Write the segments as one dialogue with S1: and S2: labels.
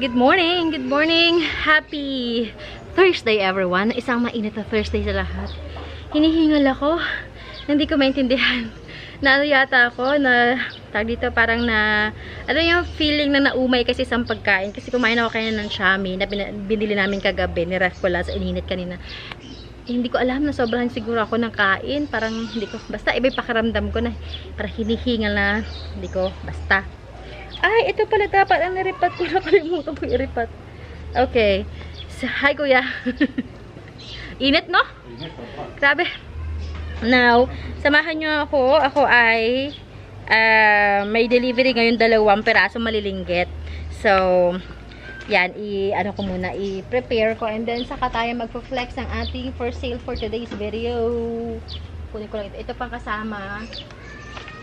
S1: Good morning! Good morning! Happy Thursday everyone! Isang mainit na Thursday sa lahat. Hinihingal ako. Hindi ko maintindihan. Naano yata ako na tag dito parang na ano yung feeling na naumay kasi isang pagkain. Kasi kumain ako kaya ng chami na binili namin kagabi. Niref ko lang sa ininit kanina. Hindi ko alam na sobrang siguro ako ng kain. Parang hindi ko, basta iba'y pakiramdam ko na parang hinihingal na hindi ko, basta. Ay, ito pala dapat ang niripat ko. Nakalimutan ko i-ripat. Okay. So, hi kuya. Init, no? Grabe. Now, samahan nyo ako. Ako ay may delivery ngayon 2 peraso malilinggit. So, yan. Ano ko muna, i-prepare ko. And then, saka tayo magpo-flex ang ating for sale for today's video. Kunin ko lang ito. Ito pang kasama.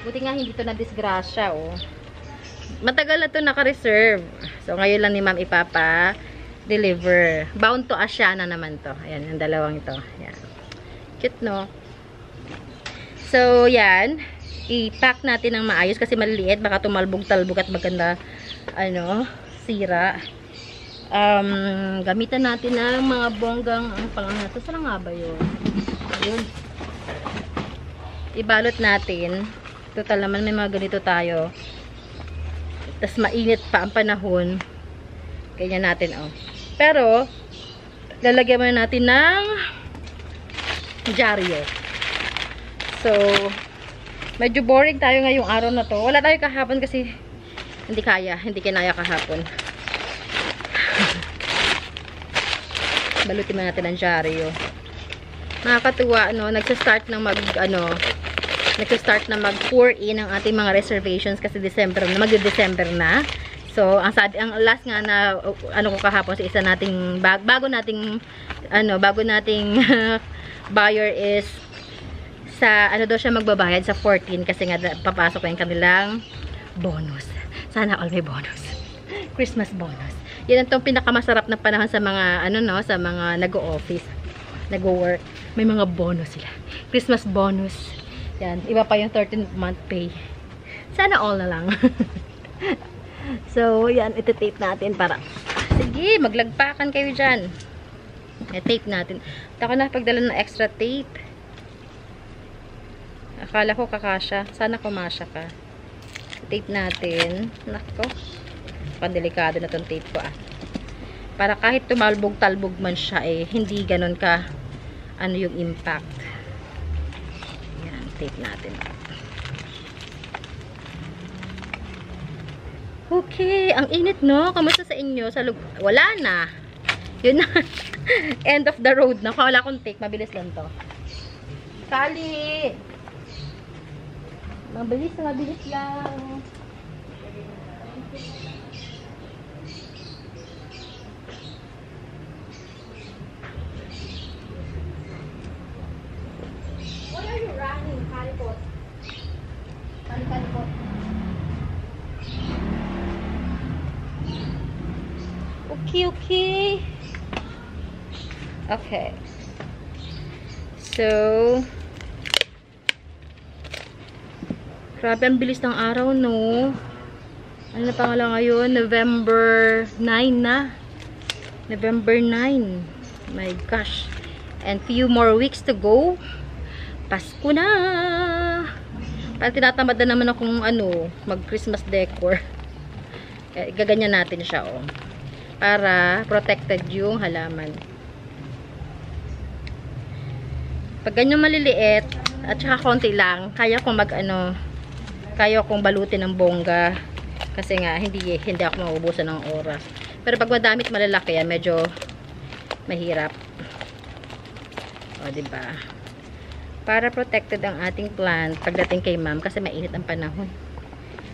S1: Buti nga hindi ito na disgrasya, oh. Matagal na ito naka-reserve. So, ngayon lang ni ma'am ipapa-deliver. Bound to Asiana naman to. Ayan, yung dalawang ito. Ayan. Cute, no? So, yan. I-pack natin ng maayos kasi maliliit. Baka tumalbog-talbog at maganda, sira. Gamitan natin ng mga bonggang, ano pa lang natin. Saan nga ba yun? Ayun. Ibalot natin. Total naman may mga ganito tayo. Tas mainit pa ang panahon. Ganyan natin, oh. Pero, lalagyan muna natin ng dyaryo. So, medyo boring tayo ngayong araw na to. Wala tayo kahapon kasi hindi kinaya kahapon. Balutin muna natin ang dyaryo. Nakakatuwa, nagsa-start na mag-pour in ang ating mga reservations kasi mag-December na. So, ang last nga na ko kahapon sa isa nating bago nating buyer is sa daw siya magbabayad sa 14 kasi nga papasok na yung kanilang bonus. Sana all may bonus. Christmas bonus. Yan ang pinakamasarap na panahon sa mga sa mga nag-o-office, nag-work. May mga bonus sila. Christmas bonus. Yan, iba pa yung 13th month pay. Sana all na lang. So, yan, iti-tape natin para, sige, maglagpakan kayo dyan. I-tape natin. Taka na pagdala ng extra tape. Akala ko kakasya. Sana kumasya ka. Tape natin. Nako. Pandelikado na tong tape ko, Para kahit tumalbog-talbog man siya, hindi ganon ka, yung impact. Tape natin. Okay, ang init, no? Kamusta sa inyo? Wala na. Yun na. End of the road na. Wala akong tape. Mabilis lang to. Kali! Mabilis lang. Okay. So, grabe ang bilis ng araw, no? Ano na pangalan ngayon? November 9 na. November 9. My gosh. And few more weeks to go. Pasko na. Parang tinatamad na naman akong mag-Christmas decor. Gaganyan natin siya, oh. Para protected yung halaman. Pag ganyan maliliit at saka konti lang, kaya kong kaya kong balutin ng bongga kasi nga hindi ako mauubusan ng oras. Pero pag madamit malalaki yan, medyo mahirap. O, diba? Para protected ang ating plant pagdating kay ma'am kasi mainit ang panahon.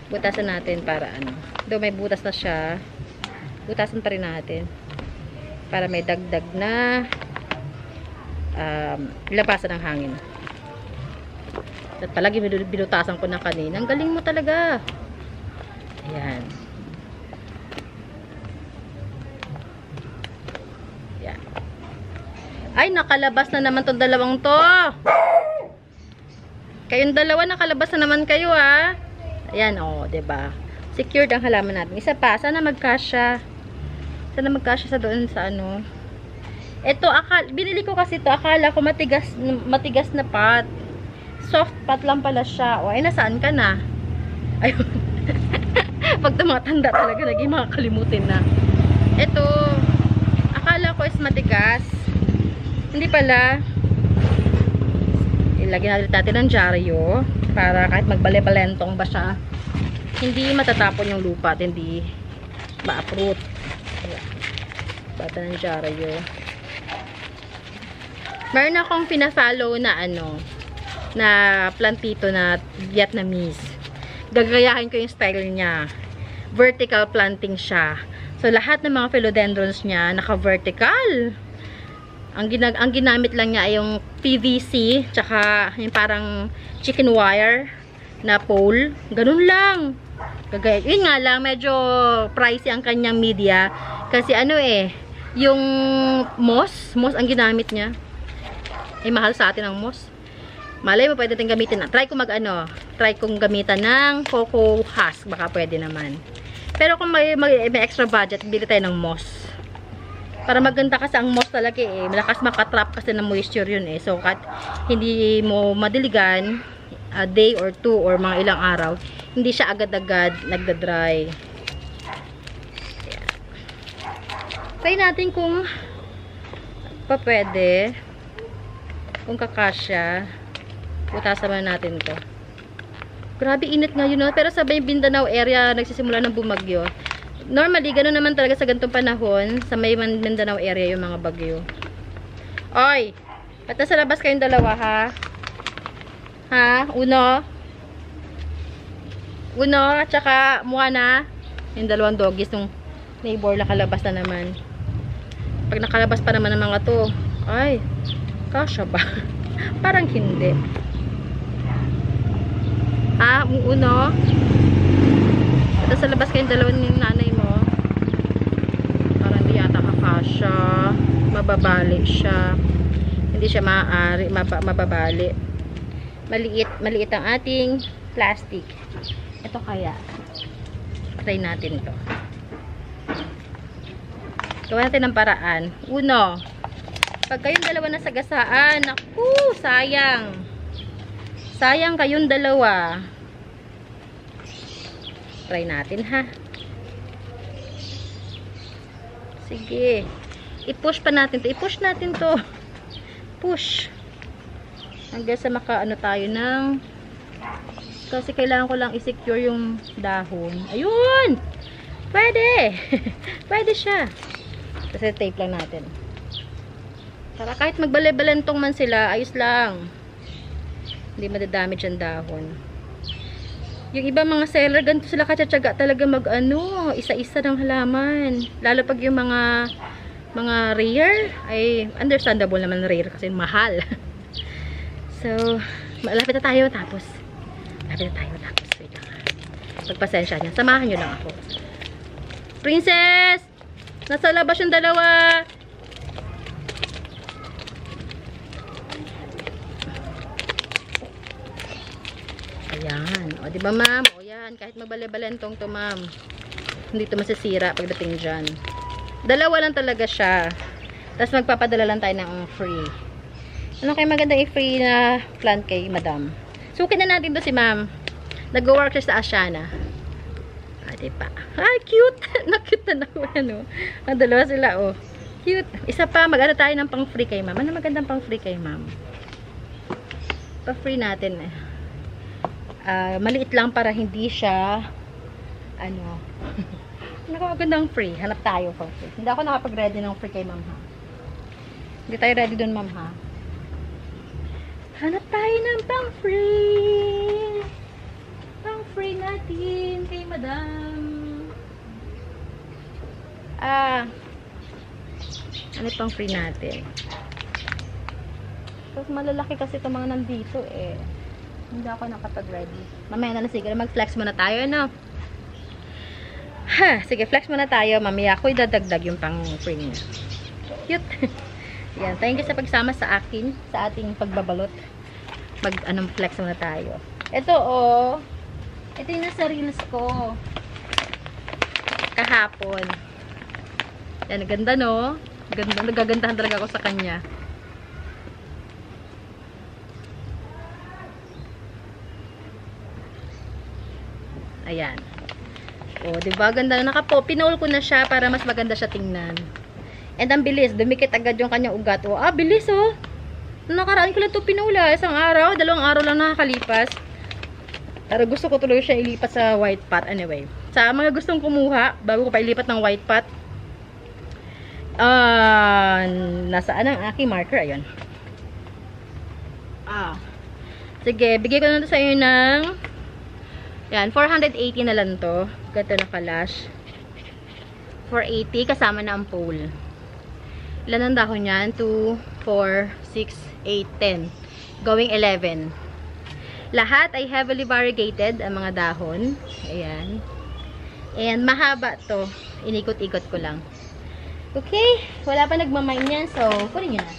S1: Butasan natin para though may butas na siya, butasan pa rin natin para may dagdag na labasan ng hangin. At palagi binutasan ko na kanina. Ang galing mo talaga. Ayan. Ayan. Ay, nakalabas na naman tong dalawang to. Kayong dalawa nakalabas na naman kayo, Ayan, 'di ba? Secured ang halaman natin. Isa pa, sana magkasya. Sana magkasya sa doon sa ano. Ito, binili ko kasi ito. Akala ko matigas na pot. Soft pot lang pala siya. O, ay, nasaan ka na? Ayun. Pag tumatanda talaga, naging makakalimutin na. Ito, akala ko is matigas. Hindi pala. Ilagyan natin ng dyaryo para kahit magbale-balentong ba siya, hindi matatapon yung lupa at hindi ma-uproot. Bata ng dyaryo. Meron akong pina-follow na ano, na plantito na Vietnamese. Gagayahin ko yung style niya. Vertical planting siya. So, lahat ng mga philodendrons niya, naka-vertical. Ang ginamit lang niya ay yung PVC, tsaka yung parang chicken wire na pole. Ganun lang. Yun nga lang, medyo pricey ang kanyang media. Kasi ano yung moss ang ginamit niya. Mahal sa atin ang moss. Malay mo, pwede natin gamitin na. Try kong gamitan ng cocoa husk. Baka pwede naman. Pero kung may extra budget, bili tayo ng moss. Para maganda kasi ang moss talaga malakas makatrap kasi ng moisture yun So, kahit hindi mo madiligan, a day or two or mga ilang araw, hindi siya agad-agad nagda-dry. Try natin kung pwede. Kung kakasya. Putasan natin to. Grabe init ngayon, no? Pero sabay Mindanao area nagsisimula ng bumagyo. Normally, gano'n naman talaga sa ganitong panahon, sa may Mindanao area yung mga bagyo. Oy! Ba't nasa labas kayong dalawa, ha? Ha? Uno? At saka Moana? Yung dalawang doggies nung neighbor nakalabas na naman. Pag nakalabas pa naman ng mga to, ay, kasya ba? Parang hindi. Ha? Uno? Ito sa labas kayong dalawa ng nanay mo. Parang hindi yata kakasya. Mababali siya. Hindi siya maaari. Mababali. Maliit ang ating plastic. Ito kaya. Try natin to. Gawin natin ng paraan. Uno. Pag kayong dalawa na sagasaan, naku, sayang. Sayang kayong dalawa. Try natin, ha. Sige. I-push pa natin to. I-push natin to. Push. Hanggang sa makaano tayo ng kasi kailangan ko lang i-secure yung dahon. Ayun! Pwede! Pwede siya. Kasi tape lang natin. Para kahit magbale-balentong man sila, ayos lang. Hindi madadamage ang dahon. Yung iba mga seller, ganito sila katsyatsaga talaga mag-ano, isa-isa ng halaman. Lalo pag yung mga rare, ay understandable naman rare kasi mahal. So, malapit na tayo tapos. Wait lang. Pagpasensya niya. Samahan nyo lang ako. Princess! Nasa labas yung dalawa. Ayan. O, diba ma'am? O, yan. Kahit mabale-balentong to, ma'am. Hindi to masisira pagdating dyan. Dalawa lang talaga siya. Tapos magpapadala lang tayo ng free. Ano kayo magandang i-free na plant kay madam? Sukin na natin to si ma'am. Nag-work siya sa Asiana. Ah, diba? Ay, cute! Na-cute na naman, ano. Ang dalawa sila, oh. Cute. Isa pa, mag-ano tayo ng pang-free kay ma'am. Ano magandang pang-free kay ma'am? Pa-free natin, maliit lang para hindi siya ano nakakagandang free. Hanap tayo for free. Hindi ako nakapag-ready ng free kay ma'am, ha. Hindi tayo ready dun, ma'am, ha. Hanap tayo ng pang-free. Pang-free natin kay madam. Ano pang-free natin? Tapos malalaki kasi itong mga nandito, Hindi ako nakapag-ready. Mamaya na sige, mag-flex muna tayo, no? Ha, sige, flex muna tayo. Mamaya ako idadagdag yung pang-free niya. Cute. Yan, thank you sa pagsama sa akin, sa ating pagbabalot. Flex muna tayo. Ito, ito yung nasa reels ko. Kahapon. Yan, ganda no? Ganda, nagagandahan talaga ako sa kanya. Ayan. O, diba? Ganda na pinol ko na siya para mas maganda siya tingnan. And ang bilis. Dumikit agad yung kanyang ugat. O, bilis oh. Nakaraan ko lang ito pinula. Isang araw, 2 araw lang nakakalipas. Pero gusto ko tuloy siya ilipat sa white pot. Anyway, sa mga gustong kumuha, bago ko pa ilipat ng white pot, nasaan ang aking marker? Ayun. Sige, bigay ko na ito sa inyo ng yan, 480 na lang to. Ganito na kalash. 480 kasama na ang pole. Ilan ang dahon yan? 2, 4, 6, 8, 10. Going 11. Lahat ay heavily variegated ang mga dahon. Ayan. And mahaba to. Inikot-ikot ko lang. Okay. Wala pa nagmamine yan. So, kunin nyo na.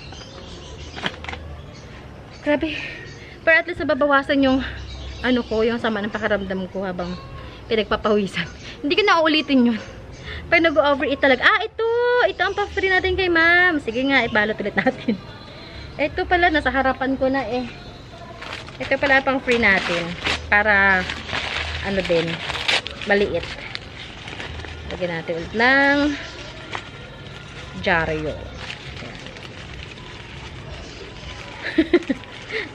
S1: Grabe. Pero at least nababawasan yung yung sama ng pakiramdam ko habang pinagpapawisan. Hindi ko na uulitin yun. Pag nag-overeat talaga. Ito ang pa-free natin kay ma'am. Sige nga, ibalot ulit natin. Ito pala, nasa harapan ko na eh. Ito pala pang free natin. Para, din, maliit. Lagyan natin ulit ng Jaryo.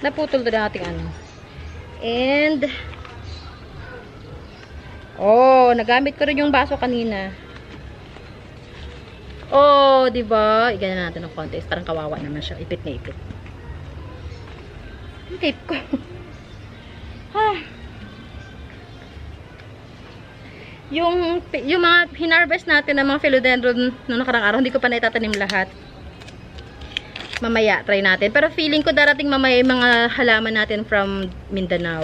S1: Naputol to na ating And, nagamit ko rin yung baso kanina. Diba? Igana natin ng konti. Parang kawawa naman siya. Ipit na ipit. Yung tape ko. Yung mga hinarvest natin ng mga philodendron noong nakarang araw, hindi ko pa naitatanim lahat. Mamaya, try natin. Pero feeling ko darating mamaya yung mga halaman natin from Mindanao.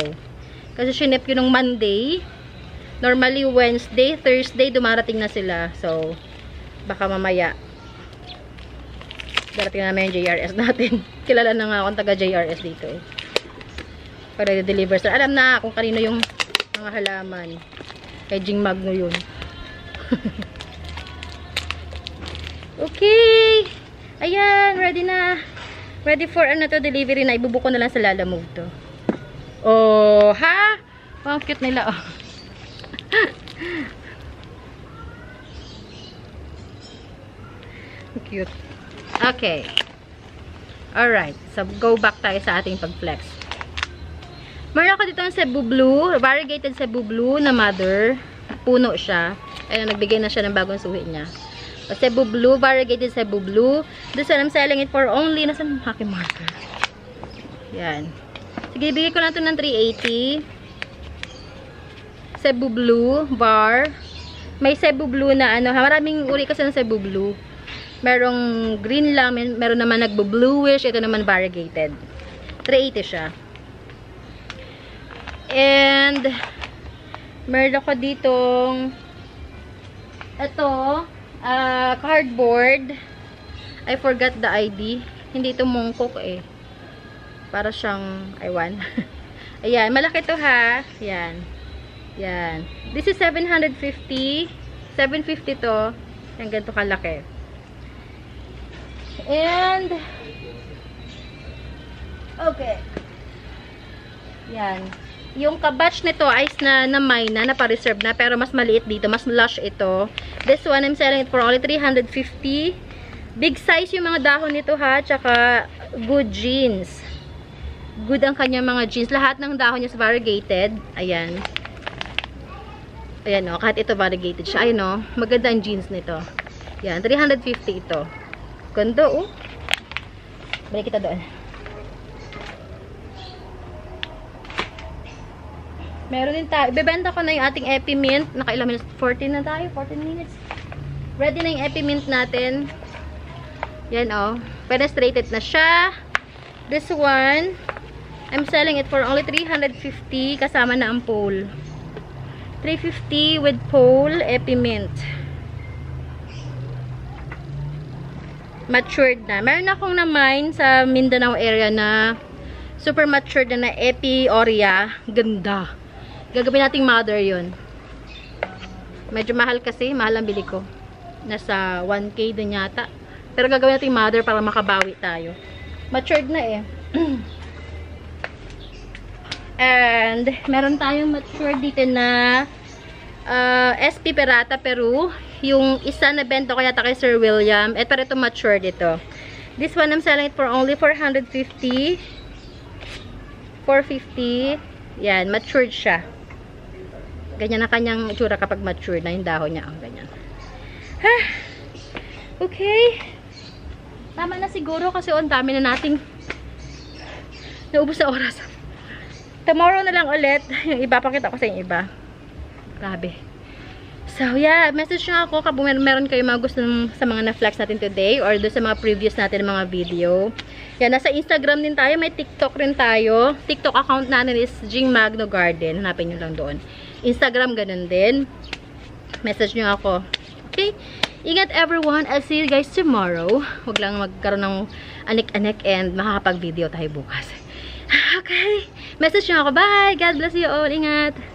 S1: Kasi sinip yun ng Monday. Normally, Wednesday, Thursday, dumarating na sila. So, baka mamaya darating na naman yung JRS natin. Kilala na nga akong taga JRS dito eh. Para i-deliver sila. Alam na kung kanino yung mga halaman. Kay Jing Magno yun. Okay! Ayan, ready na. Ready for delivery na. Ibubuko na lang sa Lalamove to. Ang cute nila, Cute. Okay. Alright. So, go back tayo sa ating pag-flex. Meron ako dito ng Cebu Blue. Variegated Cebu Blue na mother. Puno siya. Ayun, nagbigay na siya ng bagong suhi niya. Cebu Blue, variegated Cebu Blue. This one, I'm selling it for only, nasan yung aking marker? Yan. Sige, bigay ko na ito ng 380. Cebu Blue, var. May Cebu Blue na maraming uri kasi ng Cebu Blue. Merong green lang, meron naman nagbo-bluish, ito naman variegated. 380 siya. And, meron ako ditong cardboard. I forgot the ID. Hindi ito mongkok eh. Para siyang, aywan. Ayan, malaki to ha. Yan. Yan. This is 750. 750 to. Yan, ganito kalaki. And, okay. Yan. Yung kabatch nito ice na mine na pa-reserve na pero mas maliit dito, mas lush ito. This one I'm selling it for only 350. Big size yung mga dahon nito ha, tsaka good genes. Good ang kanyang mga genes. Lahat ng dahon niya is variegated. Ayan. Ayan kahit ito variegated siya. Ayan maganda ang genes nito. Yan, 350 ito. Ganda Balik kita doon. Meron din tayo. Ibebenta ko na yung ating Epimint. Nakailang minutes? 14 na tayo. 14 minutes. Ready na yung Epimint natin. Yan penetrated na siya. This one, I'm selling it for only 350 kasama na ang pole. 350 with pole, Epimint. Matured na. Meron akong na-mine sa Mindanao area na super matured na Epi Oria. Ganda. Gagawin nating mother yun. Medyo mahal kasi. Mahal ang bili ko. Nasa 1K din yata. Pero gagawin natin mother para makabawi tayo. Matured na eh. And, meron tayong matured dito na SP Perata Peru. Yung isa na bento ko yata kay Sir William. Pero ito matured ito. This one, I'm selling it for only 450. 450. Yan, matured siya. Ganyan na kanyang itsura kapag matured na yung dahon niya. Ganyan. Okay. Tama na siguro kasi ang dami na nating naubos na oras. Tomorrow na lang ulit. Yung iba, pakita ko sa yung iba. Grabe. So, yeah. Message nyo ako kung meron kayo mga gusto sa mga na-flex natin today or do sa mga previous natin mga video. Yan, nasa Instagram din tayo. May TikTok rin tayo. TikTok account natin is Jing Magno Garden. Hanapin nyo lang doon. Instagram, ganun din. Message nyo ako. Okay? Ingat everyone. I'll see you guys tomorrow. Huwag lang magkaroon ng anik-anik and makakapag-video tayo bukas. Okay? Message nyo ako. Bye! God bless you all. Ingat!